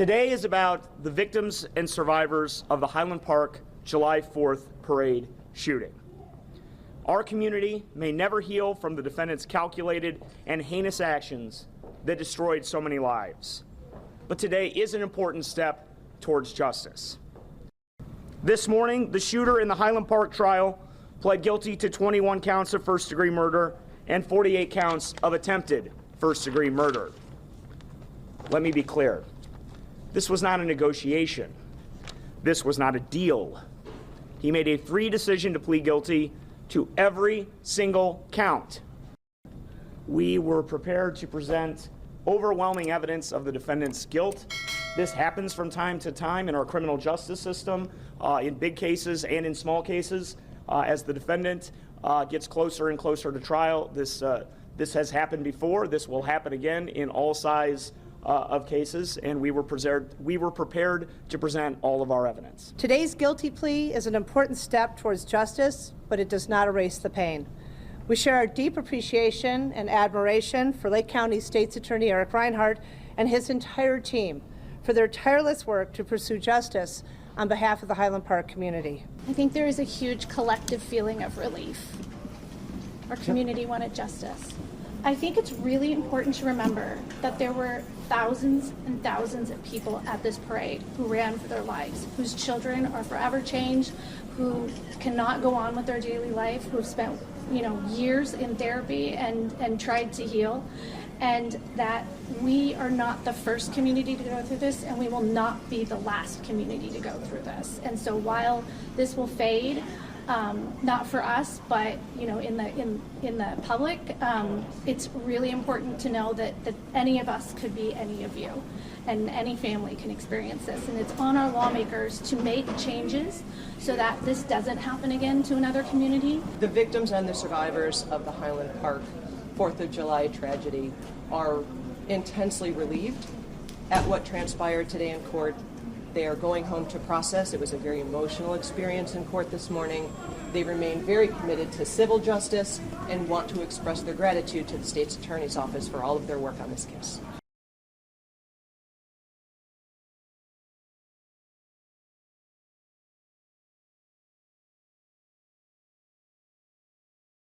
Today is about the victims and survivors of the Highland Park July 4th parade shooting. Our community may never heal from the defendant's calculated and heinous actions that destroyed so many lives. But today is an important step towards justice. This morning, the shooter in the Highland Park trial pled guilty to 21 counts of first-degree murder and 48 counts of attempted first-degree murder. Let me be clear. This was not a negotiation. This was not a deal. He made a free decision to plead guilty to every single count. We were prepared to present overwhelming evidence of the defendant's guilt. This happens from time to time in our criminal justice system, in big cases and in small cases. As the defendant gets closer and closer to trial, this has happened before. This will happen again in all size of cases, and we were prepared to present all of our evidence. Today's guilty plea is an important step towards justice, but it does not erase the pain. We share our deep appreciation and admiration for Lake County State's Attorney Eric Reinhardt and his entire team for their tireless work to pursue justice on behalf of the Highland Park community. I think there is a huge collective feeling of relief. Our community wanted justice. I think it's really important to remember that there were thousands and thousands of people at this parade who ran for their lives, whose children are forever changed, who cannot go on with their daily life, who have spent years in therapy and tried to heal, and that we are not the first community to go through this, and we will not be the last community to go through this. And so while this will fade, not for us, but in the public, it's really important to know that any of us could be any of you, and any family can experience this. And it's on our lawmakers to make changes so that this doesn't happen again to another community. The victims and the survivors of the Highland Park 4th of July tragedy are intensely relieved at what transpired today in court. They are going home to process. It was a very emotional experience in court this morning. They remain very committed to civil justice and want to express their gratitude to the state's attorney's office for all of their work on this case.